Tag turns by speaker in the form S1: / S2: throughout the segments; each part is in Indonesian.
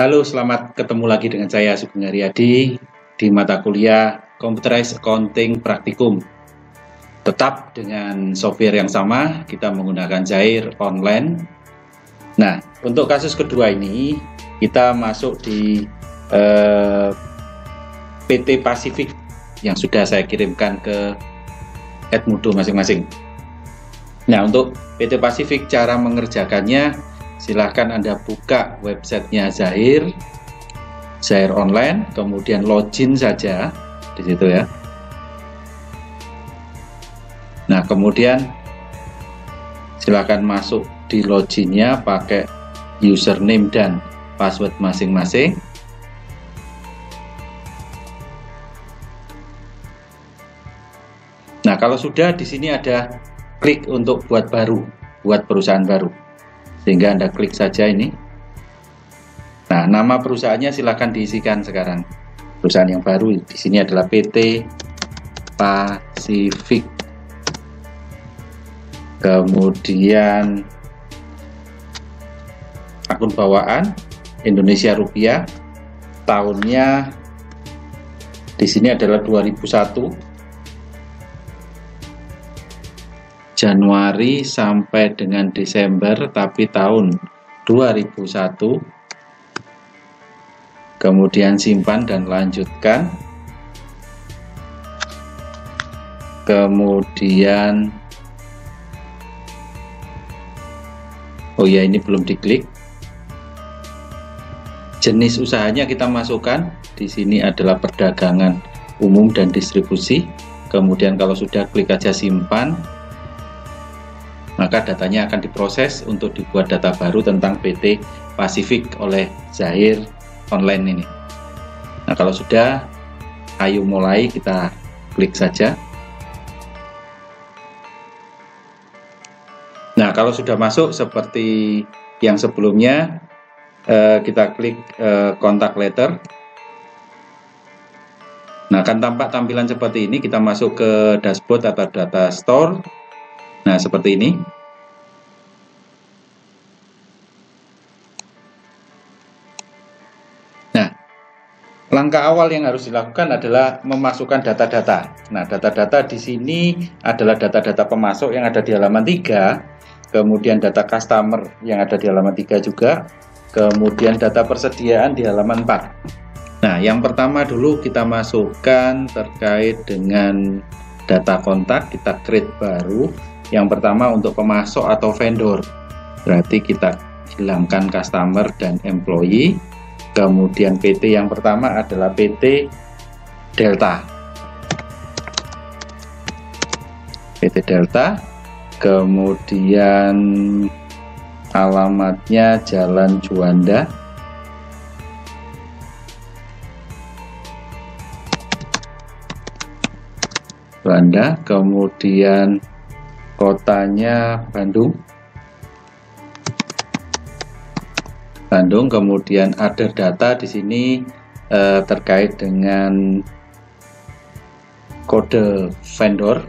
S1: Halo, selamat ketemu lagi dengan saya Sugeng Haryadi di mata kuliah Computerized Accounting Praktikum. Tetap dengan software yang sama, kita menggunakan Zair online. Nah, untuk kasus kedua ini, kita masuk di PT Pasifik yang sudah saya kirimkan ke Edmodo masing-masing. Nah, untuk PT Pasifik cara mengerjakannya, silahkan Anda buka websitenya Zair online, kemudian login saja di situ ya. Nah, kemudian silahkan masuk di loginnya pakai username dan password masing-masing. Nah, kalau sudah di sini ada klik untuk buat perusahaan baru. Sehingga Anda klik saja ini. Nah, nama perusahaannya silakan diisikan sekarang. Perusahaan yang baru di sini adalah PT Pasifik. Kemudian akun bawaan Indonesia rupiah. Tahunnya di sini adalah 2001. Januari sampai dengan Desember, tapi tahun 2001. Kemudian simpan dan lanjutkan. Kemudian oh ya, ini belum diklik. Jenis usahanya kita masukkan. Di sini adalah perdagangan umum dan distribusi. Kemudian kalau sudah, klik aja simpan. Maka datanya akan diproses untuk dibuat data baru tentang PT Pasifik oleh Zair online ini. Nah, kalau sudah, ayo mulai, kita klik saja. Nah, kalau sudah masuk seperti yang sebelumnya, kita klik kontak letter. Nah, akan tampak tampilan seperti ini. Kita masuk ke dashboard atau data store. Nah, seperti ini. Nah, langkah awal yang harus dilakukan adalah memasukkan data-data. Nah, data-data di sini adalah data-data pemasok yang ada di halaman 3, kemudian data customer yang ada di halaman 3 juga, kemudian data persediaan di halaman 4. Nah, yang pertama dulu kita masukkan terkait dengan data kontak, kita create baru. Yang pertama untuk pemasok atau vendor, berarti kita hilangkan customer dan employee. Kemudian PT yang pertama adalah PT Delta. PT Delta. Kemudian alamatnya Jalan Juanda. Kemudian kotanya Bandung. Kemudian ada data di sini terkait dengan kode vendor.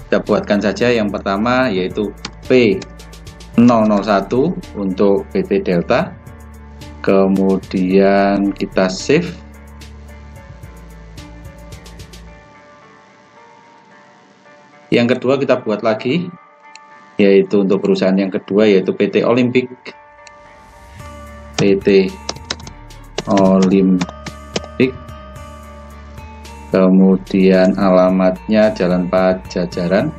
S1: Kita buatkan saja yang pertama, yaitu P001 untuk PT Delta. Kemudian kita save. Yang kedua kita buat lagi, yaitu untuk perusahaan yang kedua, yaitu PT Olimpik. PT Olimpik. Kemudian alamatnya Jalan Pajajaran.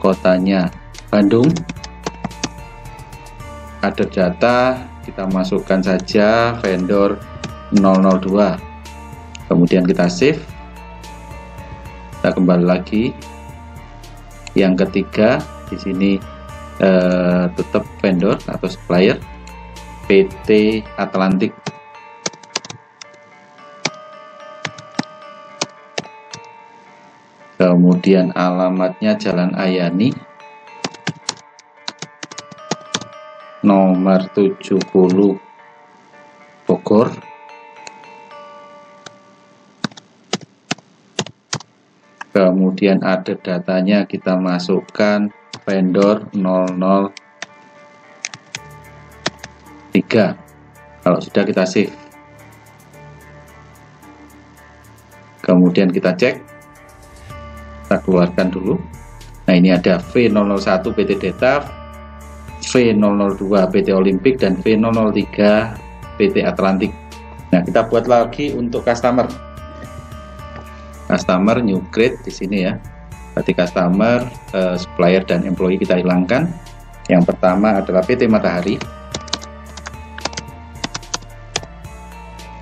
S1: Kotanya Bandung. Ada data, kita masukkan saja vendor 002. Kemudian kita save. Kita kembali lagi. Yang ketiga di sini tetap vendor atau supplier PT Atlantik. Kemudian alamatnya Jalan Ayani nomor 70 Bogor. Kemudian ada datanya, kita masukkan vendor 003. Kalau sudah, kita save. Kemudian kita cek, kita keluarkan dulu. Nah, ini ada V001 PT Deta, V002 PT Olimpik, dan V003 PT Atlantik. Nah, kita buat lagi untuk customer new create di sini ya. Berarti customer, supplier, dan employee kita hilangkan. Yang pertama adalah PT Matahari.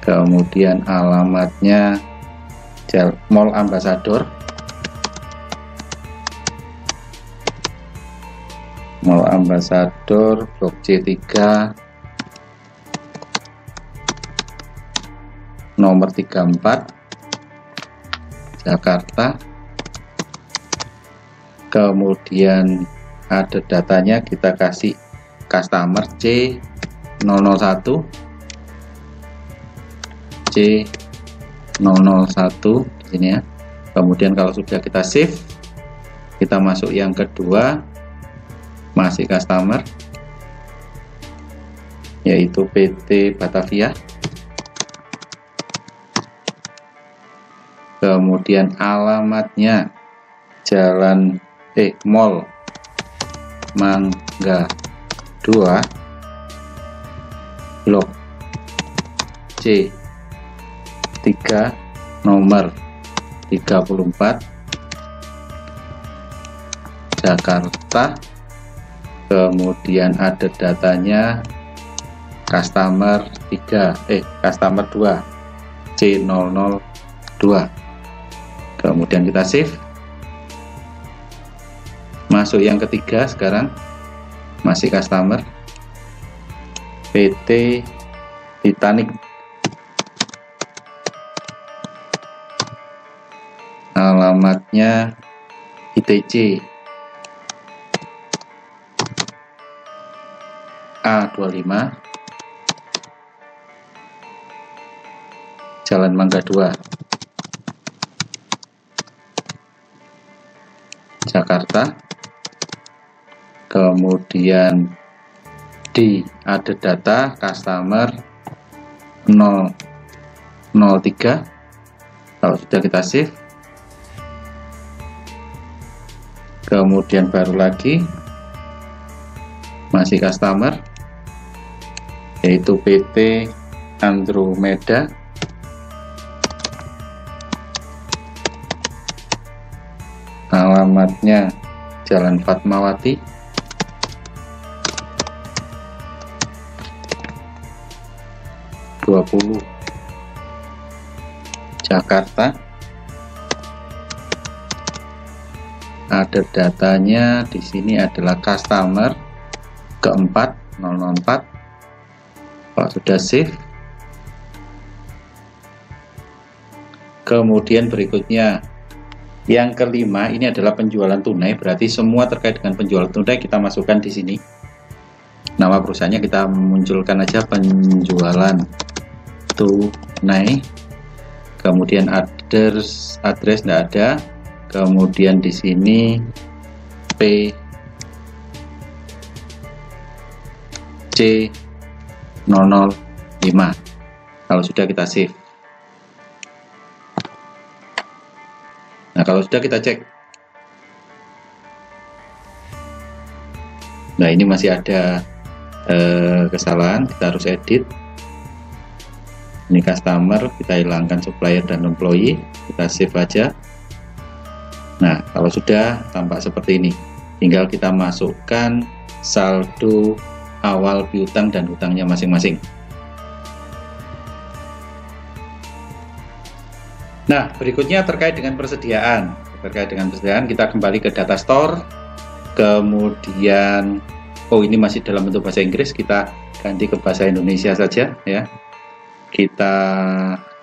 S1: Kemudian alamatnya Mall Ambassador, Mall Ambassador Blok C3 nomor 34 Jakarta. Kemudian ada datanya, kita kasih customer C001 di sini ya. Kemudian kalau sudah, kita save, kita masuk yang kedua, masih customer, yaitu PT Batavia. Kemudian alamatnya Jalan Mall Mangga 2 Blok C3 nomor 34 Jakarta. Kemudian ada datanya customer 2 C002. Kemudian kita save, masuk yang ketiga sekarang, masih customer PT Titanic, alamatnya ITC A25 Jalan Mangga 2 Jakarta. Kemudian ada data customer 003. Kalau sudah, kita save. Kemudian baru lagi masih customer, yaitu PT Andromeda, alamatnya Jalan Fatmawati, Jakarta. Ada datanya di sini adalah customer keempat 004. Kalau sudah save, kemudian berikutnya yang kelima, ini adalah penjualan tunai. Berarti semua terkait dengan penjualan tunai kita masukkan di sini. Nama perusahaannya kita munculkan aja penjualan tunai. Kemudian address tidak ada. Kemudian di sini PC005. Kalau sudah, kita save. Nah, kalau sudah, kita cek. Nah, ini masih ada kesalahan, kita harus edit. Ini customer, kita hilangkan supplier dan employee, kita save aja. Nah, kalau sudah tampak seperti ini, tinggal kita masukkan saldo awal piutang dan hutangnya masing-masing. Nah, berikutnya terkait dengan persediaan. Kita kembali ke data store. Kemudian, ini masih dalam bentuk bahasa Inggris, kita ganti ke bahasa Indonesia saja ya. Kita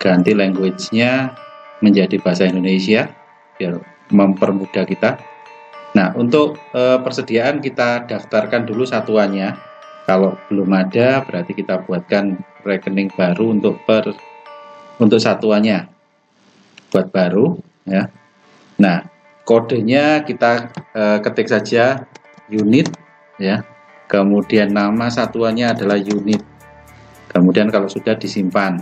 S1: ganti language-nya menjadi bahasa Indonesia biar mempermudah kita. Nah, untuk persediaan kita daftarkan dulu satuannya. Kalau belum ada, berarti kita buatkan rekening baru untuk satuannya. Buat baru ya. Nah, kodenya kita ketik saja unit ya. Kemudian nama satuannya adalah unit. Kemudian kalau sudah disimpan.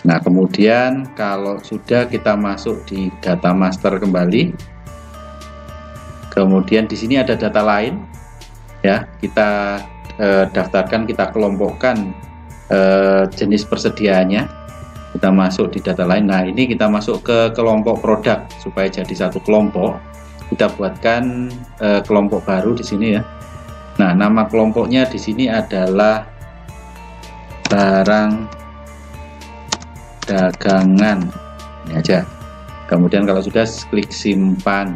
S1: Nah, kemudian kalau sudah kita masuk di data master kembali. Kemudian di sini ada data lain ya. Kita daftarkan, kita kelompokkan jenis persediaannya. Kita masuk di data lain. Nah, ini kita masuk ke kelompok produk supaya jadi satu kelompok. Kita buatkan kelompok baru di sini ya. Nah, nama kelompoknya di sini adalah barang dagangan. Ini aja. Kemudian kalau sudah klik simpan.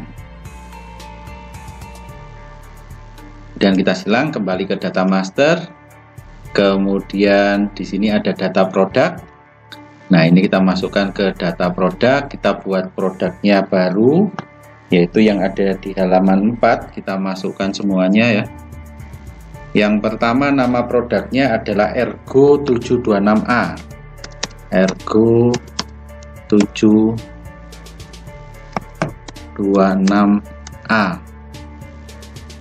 S1: Dan kita silang kembali ke data master. Kemudian di sini ada data produk. Nah, ini kita masukkan ke data produk, kita buat produknya baru, yaitu yang ada di halaman 4, kita masukkan semuanya ya. Yang pertama nama produknya adalah Ergo 726A. Ergo 726A.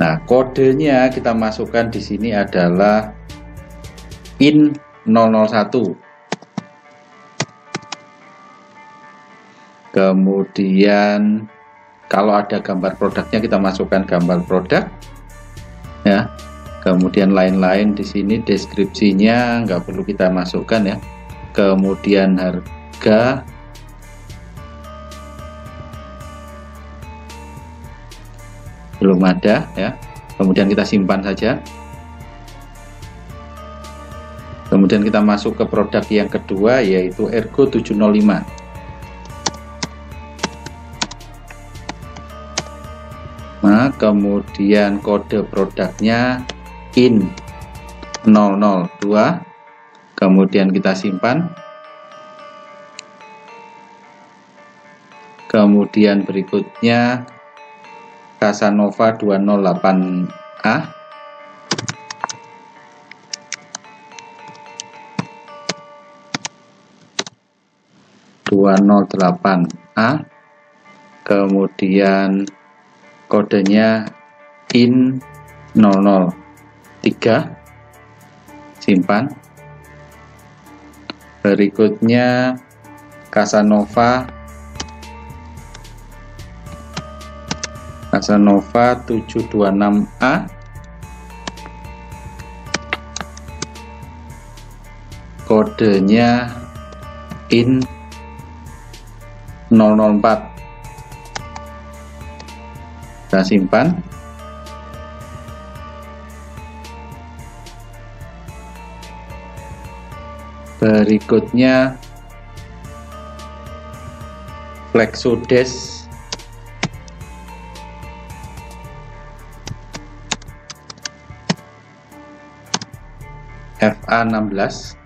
S1: Nah, kodenya kita masukkan di sini adalah IN 001. Kemudian kalau ada gambar produknya kita masukkan gambar produk ya. Kemudian lain-lain di sini deskripsinya nggak perlu kita masukkan ya. Kemudian harga, belum ada ya. Kemudian kita simpan saja. Kemudian kita masuk ke produk yang kedua, yaitu Ergo 705. Nah, kemudian kode produknya IN 002. Kemudian kita simpan. Kemudian berikutnya Casanova 208A. Kemudian kodenya IN 003, simpan. Berikutnya Casanova 726A, kodenya IN 004, kita simpan. Berikutnya Flexodes FA16,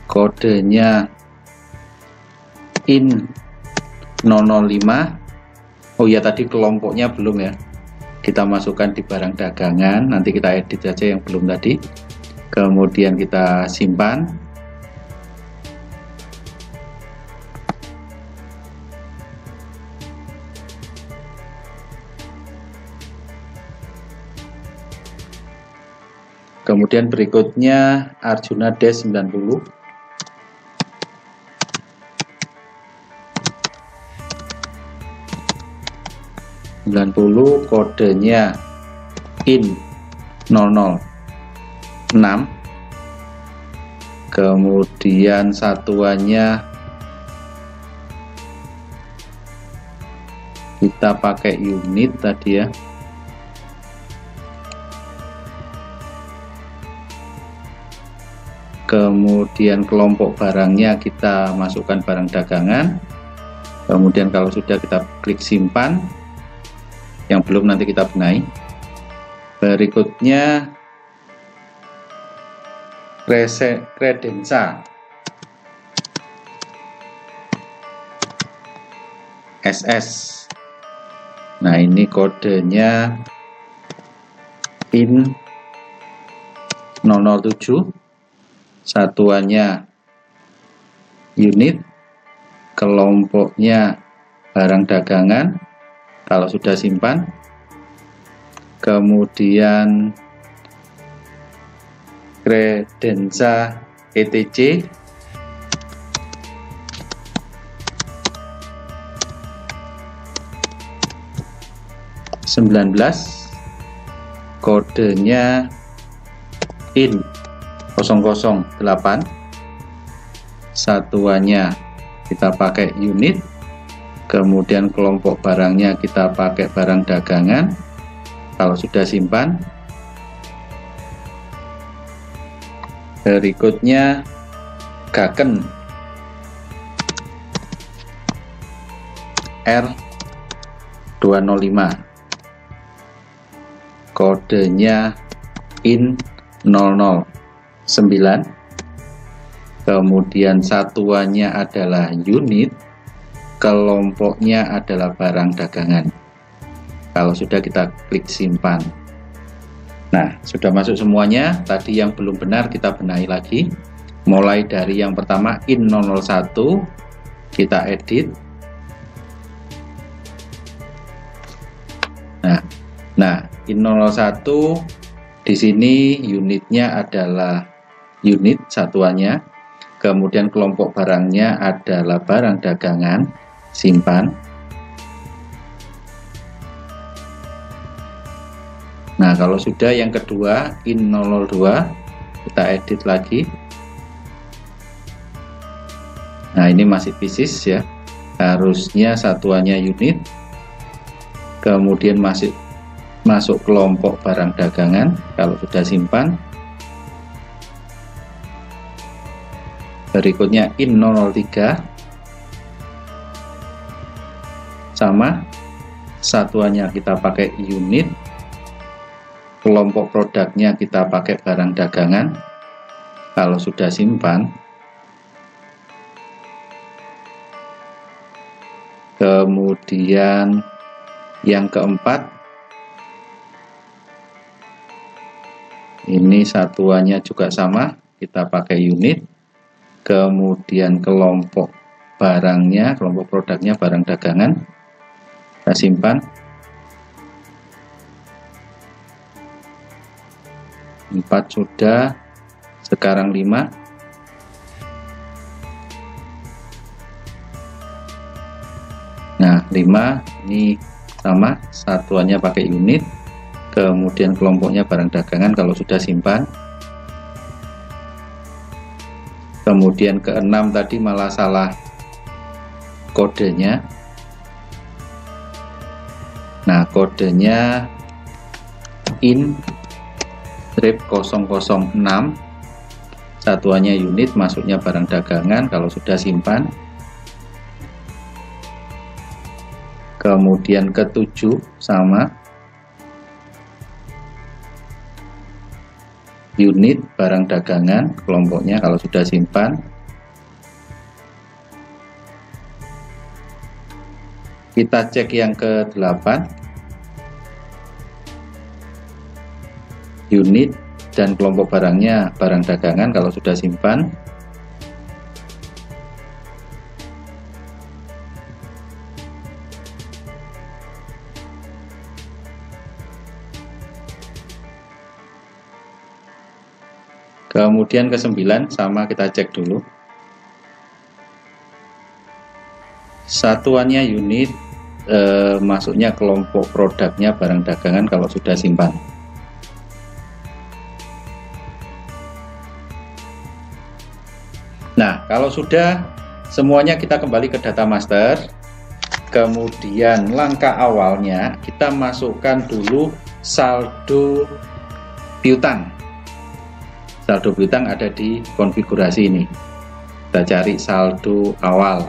S1: kodenya IN 005. Oh ya, tadi kelompoknya belum ya, kita masukkan di barang dagangan, nanti kita edit saja yang belum tadi. Kemudian kita simpan. Kemudian berikutnya Arjuna Des 90. Kodenya IN 006. Kemudian satuannya kita pakai unit tadi ya. Kemudian kelompok barangnya kita masukkan barang dagangan. Kemudian kalau sudah kita klik simpan. Yang belum nanti kita benahi. Berikutnya Credenza SS. Nah, ini kodenya IN 007, satuannya unit, kelompoknya barang dagangan kalau sudah simpan, kemudian kredensa ETC, kodenya IN 008, satuannya kita pakai unit, kemudian kelompok barangnya kita pakai barang dagangan kalau sudah simpan. Berikutnya Gaken R205, kodenya IN 009, kemudian satuannya adalah unit, kelompoknya adalah barang dagangan. Kalau sudah, kita klik simpan. Nah, sudah masuk semuanya. Tadi yang belum benar kita benahi lagi. Mulai dari yang pertama IN 001 kita edit. Nah, IN 001 di sini unitnya adalah unit satuannya, kemudian kelompok barangnya adalah barang dagangan, simpan. Nah, kalau sudah yang kedua IN 002 kita edit lagi. Nah, ini masih pieces ya, harusnya satuannya unit, kemudian masuk kelompok barang dagangan kalau sudah simpan. Berikutnya IN 003 sama, satuannya kita pakai unit, kelompok produknya kita pakai barang dagangan kalau sudah simpan. Kemudian yang keempat, ini satuannya juga sama, kita pakai unit, kemudian kelompok barangnya, kelompok produknya barang dagangan, kita simpan. 4 sudah, sekarang 5. Nah, 5 ini sama, satuannya pakai unit, kemudian kelompoknya barang dagangan kalau sudah simpan. Kemudian ke-6 tadi malah salah kodenya. Nah, kodenya IN 006, satuannya unit, masuknya barang dagangan kalau sudah simpan. Kemudian ke-7 sama, unit, barang dagangan, kelompoknya kalau sudah simpan. Kita cek yang ke-8, unit dan kelompok barangnya barang dagangan kalau sudah simpan. Kemudian ke-9 sama, kita cek dulu. Satuannya unit, masuknya kelompok produknya barang dagangan kalau sudah simpan. Nah, kalau sudah semuanya, kita kembali ke data master. Kemudian langkah awalnya kita masukkan dulu saldo piutang. Saldo piutang ada di konfigurasi ini. Kita cari saldo awal.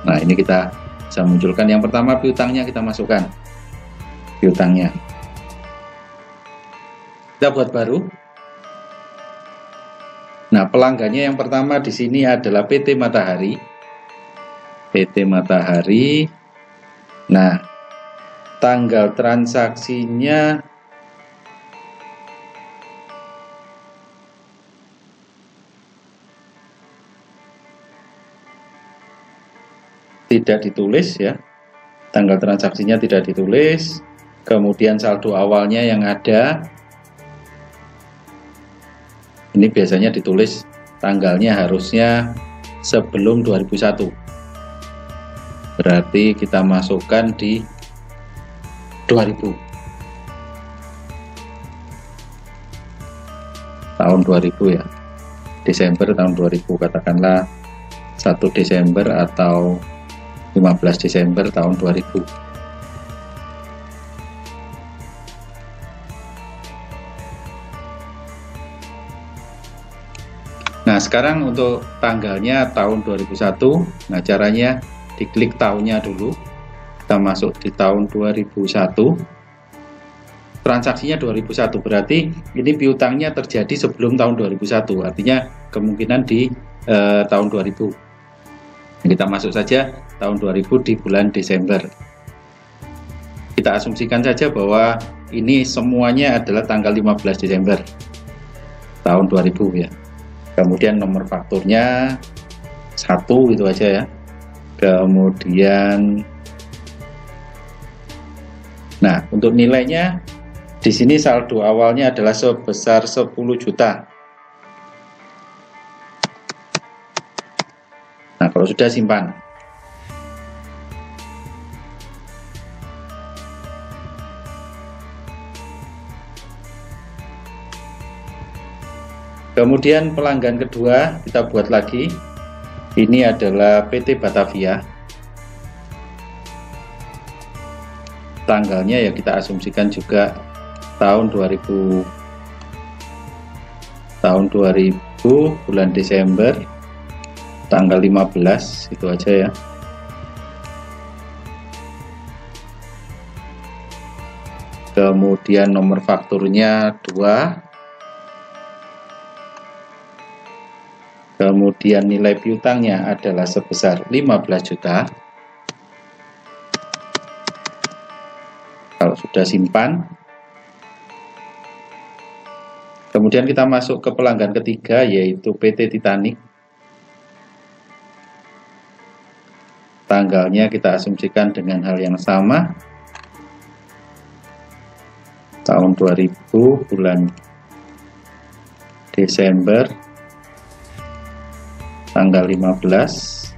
S1: Nah, ini kita bisa munculkan. Yang pertama piutangnya kita masukkan. Piutangnya. Kita buat baru. Nah, pelanggannya yang pertama di sini adalah PT Matahari. PT Matahari. Nah, tanggal transaksinya tidak ditulis ya, tanggal transaksinya tidak ditulis. Kemudian saldo awalnya yang ada, ini biasanya ditulis tanggalnya harusnya sebelum 2001. Berarti kita masukkan di 2000. Tahun 2000 ya. Desember tahun 2000, katakanlah 1 Desember atau 15 Desember tahun 2000. Nah, sekarang untuk tanggalnya tahun 2001. Nah, caranya diklik tahunnya dulu. Kita masuk di tahun 2001. Transaksinya 2001, berarti ini piutangnya terjadi sebelum tahun 2001. Artinya kemungkinan di tahun 2000. Kita masuk saja tahun 2000 di bulan Desember. Kita asumsikan saja bahwa ini semuanya adalah tanggal 15 Desember tahun 2000 ya. Kemudian nomor fakturnya 1 itu aja ya. Kemudian nah, untuk nilainya di sini saldo awalnya adalah sebesar 10 juta. Nah, kalau sudah simpan. Kemudian pelanggan kedua kita buat lagi. Ini adalah PT Batavia. Tanggalnya ya kita asumsikan juga tahun 2000 bulan Desember tanggal 15 itu aja ya. Kemudian nomor fakturnya 2. Kemudian nilai piutangnya adalah sebesar 15 juta. Kalau sudah simpan. Kemudian kita masuk ke pelanggan ketiga, yaitu PT Titanic. Tanggalnya kita asumsikan dengan hal yang sama. Tahun 2000 bulan Desember tanggal 15.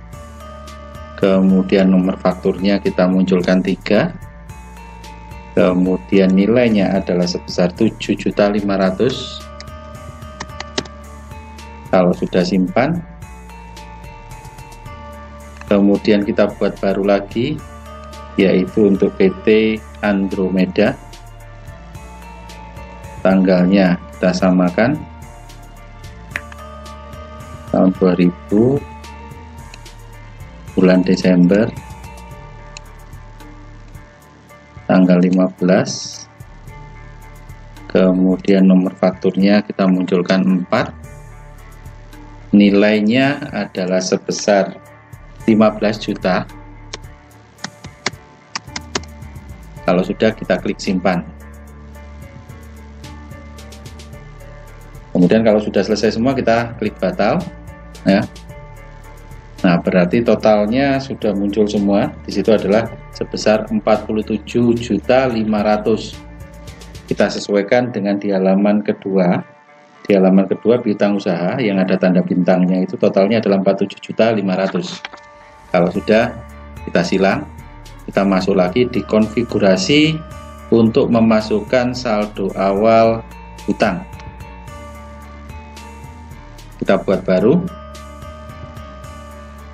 S1: Kemudian nomor fakturnya kita munculkan 3. Kemudian nilainya adalah sebesar 7.500.000. Kalau sudah simpan. Kemudian kita buat baru lagi, yaitu untuk PT Andromeda. Tanggalnya kita samakan tahun 2000 bulan Desember tanggal 15. Kemudian nomor fakturnya kita munculkan 4. Nilainya adalah sebesar 15 juta. Kalau sudah kita klik simpan. Kemudian kalau sudah selesai semua kita klik batal ya. Nah, berarti totalnya sudah muncul semua. Di situ adalah sebesar 47.500.000. Kita sesuaikan dengan di halaman kedua. Di halaman kedua piutang usaha yang ada tanda bintangnya itu totalnya adalah 47.500.000. Kalau sudah kita silang, kita masuk lagi di konfigurasi untuk memasukkan saldo awal hutang. Kita buat baru.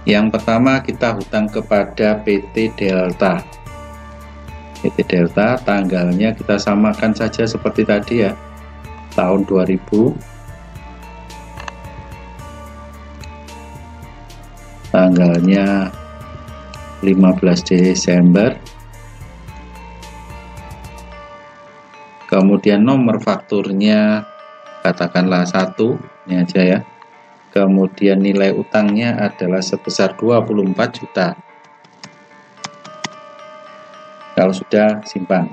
S1: Yang pertama kita hutang kepada PT Delta. PT Delta tanggalnya kita samakan saja seperti tadi ya. Tahun 2000. Tanggalnya 15 Desember. Kemudian nomor fakturnya katakanlah 1, ini aja ya. Kemudian nilai utangnya adalah sebesar 24 juta. Kalau sudah simpan.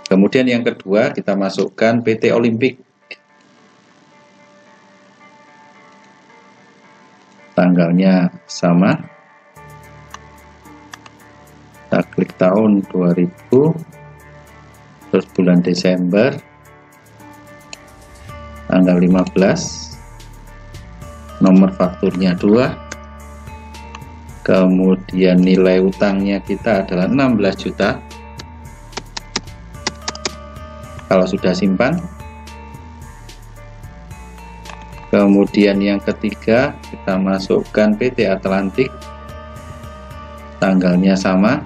S1: Kemudian yang kedua kita masukkan PT Olimpik. tanggalnya sama, kita klik tahun 2000, terus bulan Desember tanggal 15, nomor fakturnya 2, kemudian nilai utangnya kita adalah 16 juta. Kalau sudah simpan, kemudian yang ketiga kita masukkan PT Atlantik, tanggalnya sama,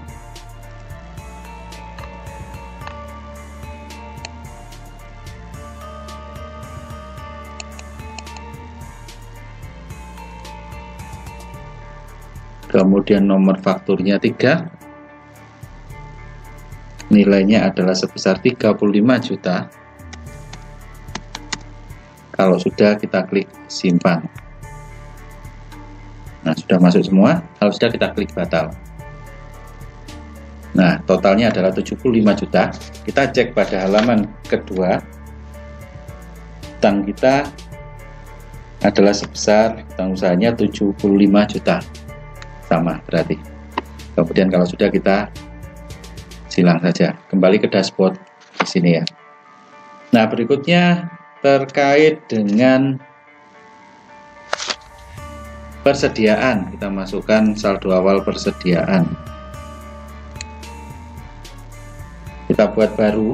S1: kemudian nomor fakturnya 3, nilainya adalah sebesar 35 juta. Kalau sudah, kita klik simpan. Nah, sudah masuk semua. Kalau sudah, kita klik batal. Nah, totalnya adalah 75 juta. Kita cek pada halaman kedua, utang kita adalah sebesar, utang usahanya 75 juta. Sama berarti. Kemudian kalau sudah, kita silang saja. Kembali ke dashboard di sini ya. Nah, berikutnya terkait dengan persediaan. Kita masukkan saldo awal persediaan. Kita buat baru.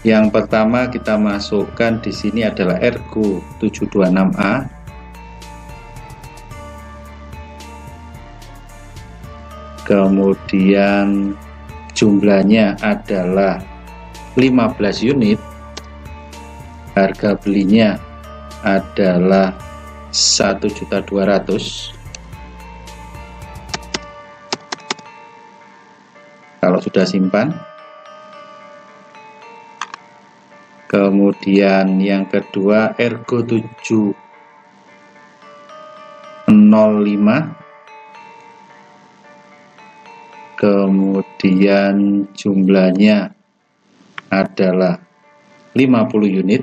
S1: Yang pertama kita masukkan di sini adalah Ergo 726A. Kemudian jumlahnya adalah 15 unit, harga belinya adalah 1.200.000. Kalau sudah simpan, kemudian yang kedua Ergo 705, kemudian jumlahnya adalah 50 unit,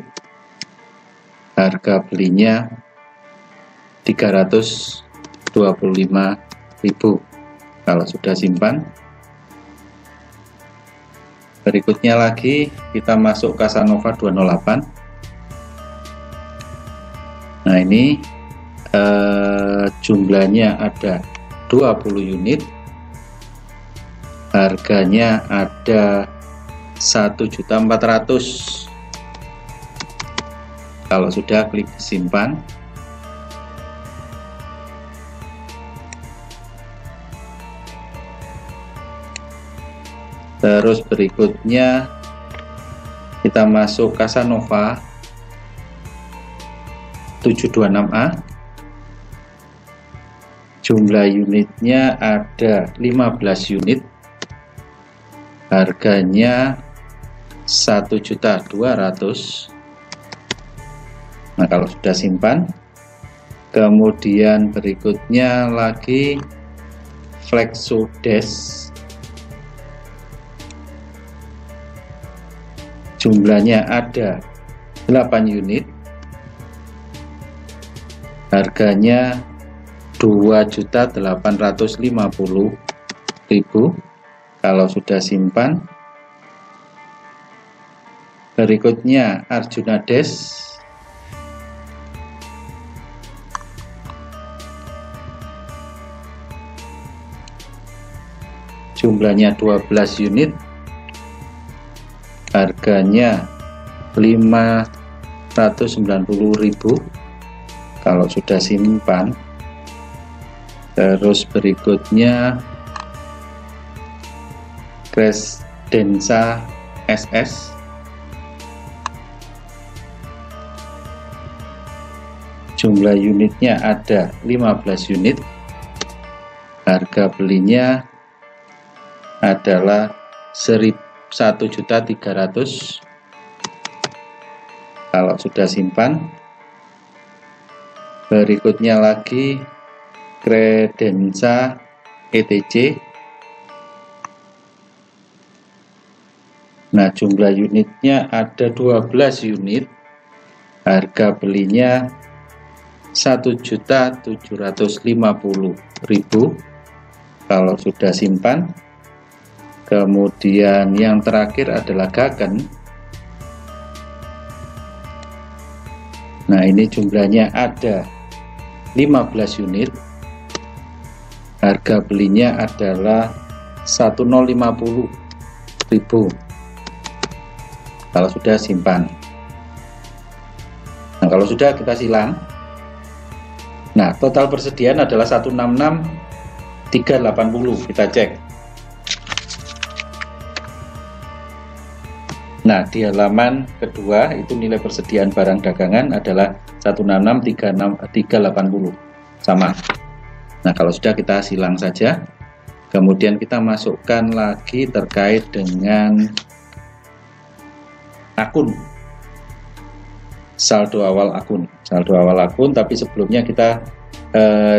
S1: harga belinya 325.000. Kalau sudah simpan, berikutnya lagi kita masuk Casanova 208. Nah, ini jumlahnya ada 20 unit, harganya ada 1.400.000. Kalau sudah, klik simpan. Terus berikutnya kita masuk Casanova 726A. Jumlah unitnya ada 15 unit, harganya 1.200.000. Nah, kalau sudah simpan, kemudian berikutnya lagi Flexodesk, jumlahnya ada 8 unit, harganya 2.850.000. Kalau sudah simpan, berikutnya Arjuna Desk, jumlahnya 12 unit, harganya 590.000. Kalau sudah simpan, terus berikutnya Cresdenza SS, jumlah unitnya ada 15 unit, harga belinya adalah 1.300.000. Kalau sudah simpan, berikutnya lagi Credenza ETC. Nah, jumlah unitnya ada 12 unit, harga belinya 1.750.000 kalau sudah simpan. Kemudian yang terakhir adalah Gaken. Nah, ini jumlahnya ada 15 unit. Harga belinya adalah 1.050.000 kalau sudah simpan. Nah, kalau sudah kita silang. Nah, total persediaan adalah 166.380. Kita cek. Nah, di halaman kedua itu nilai persediaan barang dagangan adalah 166.380. Sama. Nah, kalau sudah kita silang saja. Kemudian kita masukkan lagi terkait dengan akun. Saldo awal akun. Saldo awal akun, tapi sebelumnya kita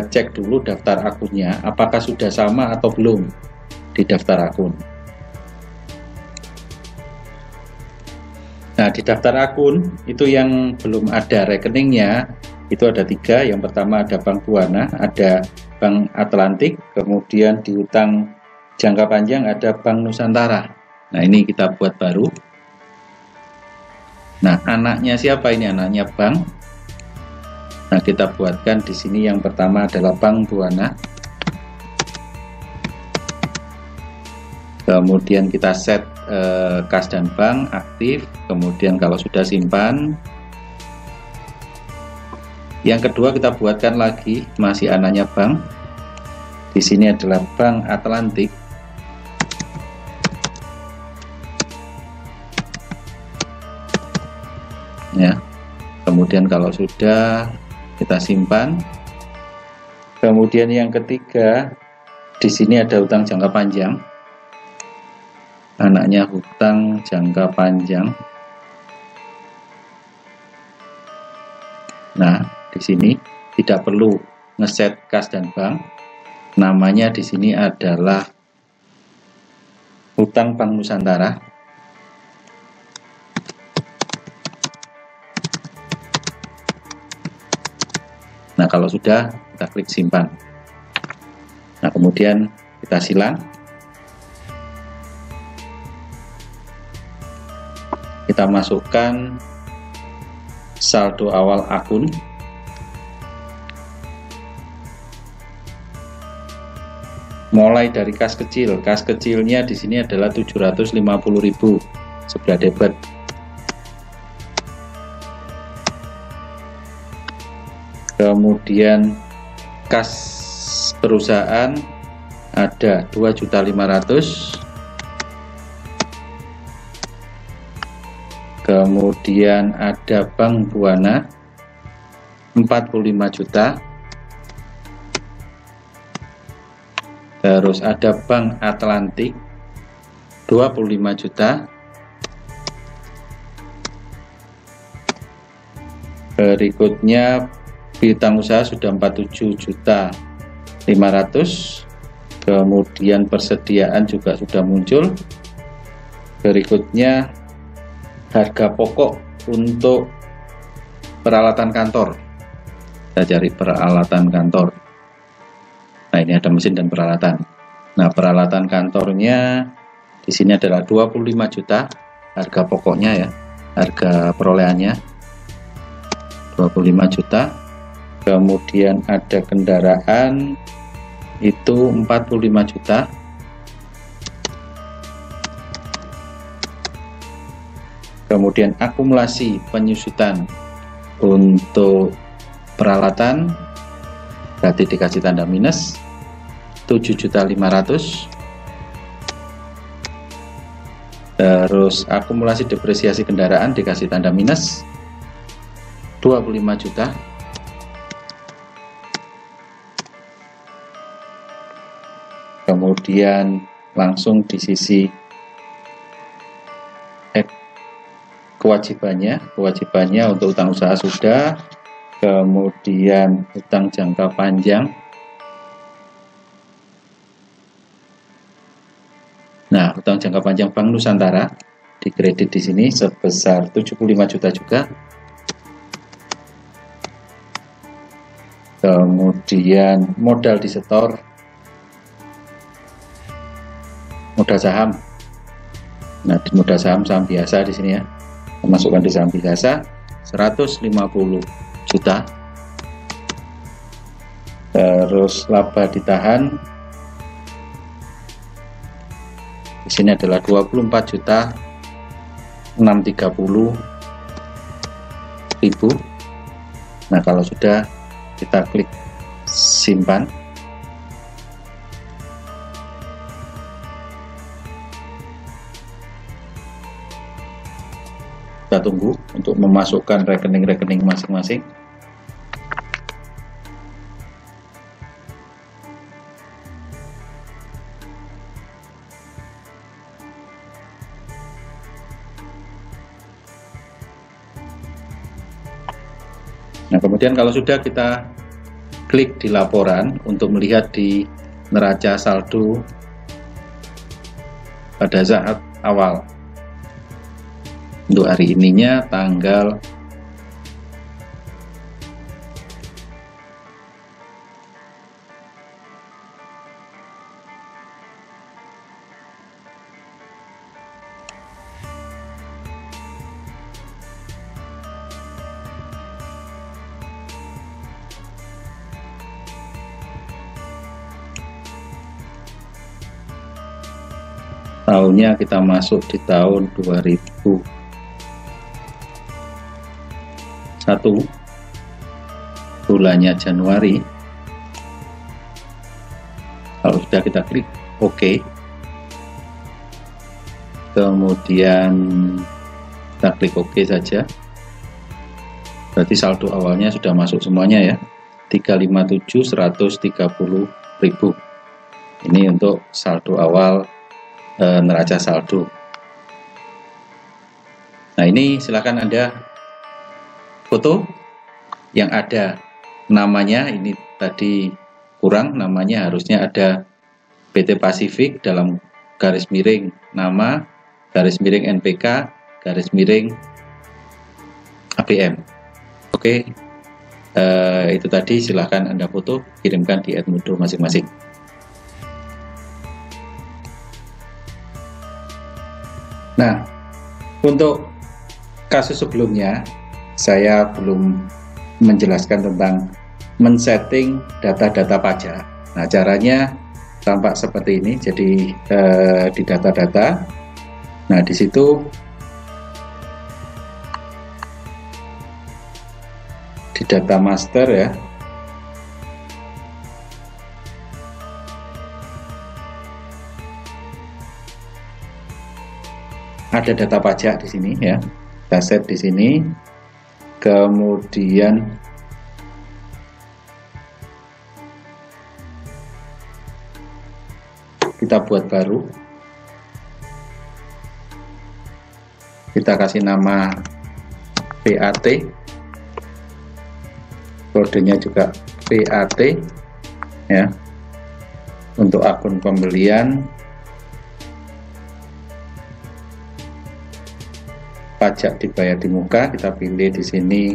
S1: cek dulu daftar akunnya apakah sudah sama atau belum di daftar akun. Nah, di daftar akun itu yang belum ada rekeningnya itu ada 3. Yang pertama ada Bank Buana, ada Bank Atlantik, kemudian di utang jangka panjang ada Bank Nusantara. Nah, ini kita buat baru. Nah, anaknya siapa ini? Anaknya bank. Nah, kita buatkan di sini yang pertama adalah Bank Buana. Kemudian kita set kas dan bank aktif. Kemudian kalau sudah simpan, yang kedua kita buatkan lagi masih anaknya bank. Di sini adalah Bank Atlantik. Ya. Kemudian kalau sudah kita simpan. Kemudian yang ketiga di sini ada hutang jangka panjang. Anaknya hutang jangka panjang. Nah, di sini tidak perlu ngeset kas dan bank. Namanya di sini adalah hutang Bank Nusantara. Nah, kalau sudah kita klik simpan. Nah, kemudian kita silang. Kita masukkan saldo awal akun. Mulai dari kas kecil. Kas kecilnya di sini adalah 750.000 sebelah debit. Kemudian kas perusahaan ada 2.500.000. Kemudian ada Bank Buana 45 juta. Terus ada Bank Atlantik 25 juta. Berikutnya piutang usaha sudah 47.500.000. Kemudian persediaan juga sudah muncul. Berikutnya harga pokok untuk peralatan kantor. Kita cari peralatan kantor. Nah, ini ada mesin dan peralatan. Nah, peralatan kantornya di sini adalah 25 juta harga pokoknya ya. Harga perolehannya 25 juta. Kemudian ada kendaraan itu 45 juta. Kemudian akumulasi penyusutan untuk peralatan berarti dikasih tanda minus 7.500.000. Terus akumulasi depresiasi kendaraan dikasih tanda minus 25 juta. Kemudian langsung di sisi kewajibannya untuk utang usaha sudah. Kemudian utang jangka panjang. Nah, utang jangka panjang Bank Nusantara dikredit di sini sebesar 75 juta juga. kemudian modal disetor, modal saham. Nah, di modal saham biasa di sini ya, masukkan di saham biasa 150 juta. Terus laba ditahan di sini adalah 24 juta 630.000. Nah, kalau sudah kita klik simpan. Kita tunggu untuk memasukkan rekening-rekening masing-masing. Nah, kemudian kalau sudah, kita klik di laporan untuk melihat di neraca saldo pada saat awal. Untuk hari ininya tanggal tahunnya kita masuk di tahun 2001, bulannya Januari. Kalau sudah, kita klik OK, kemudian kita klik OK saja. Berarti saldo awalnya sudah masuk semuanya ya, 357.130.000. Ini untuk saldo awal neraca saldo. Nah, ini silakan Anda foto yang ada namanya. Ini tadi kurang, namanya harusnya ada PT Pasifik dalam garis miring nama, garis miring NPK, garis miring ABM. Oke, itu tadi, silahkan Anda foto, kirimkan di Edmundo masing-masing. Nah, untuk kasus sebelumnya saya belum menjelaskan tentang men-setting data-data pajak. Nah, caranya tampak seperti ini. Jadi di data-data, nah di situ di data master ya, ada data pajak di sini ya, kita set di sini, kemudian kita buat baru, kita kasih nama PAT, kodenya juga PAT ya. Untuk akun pembelian, pajak dibayar di muka, kita pilih di sini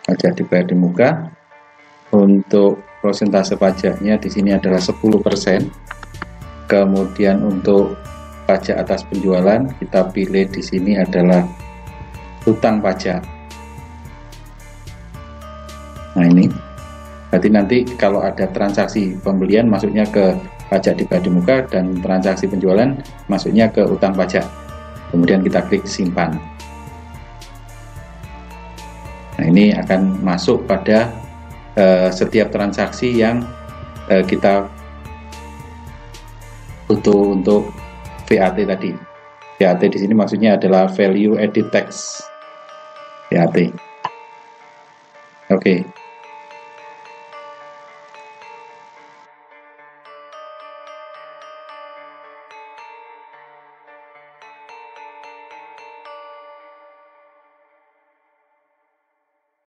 S1: pajak dibayar di muka. Untuk persentase pajaknya di sini adalah 10%. Kemudian untuk pajak atas penjualan, kita pilih di sini adalah hutang pajak. Nah, ini berarti nanti kalau ada transaksi pembelian masuknya ke pajak dibayar di muka, dan transaksi penjualan masuknya ke utang pajak. Kemudian kita klik simpan. Nah, ini akan masuk pada setiap transaksi yang kita butuh untuk VAT tadi. VAT di sini maksudnya adalah value added tax, VAT. Oke.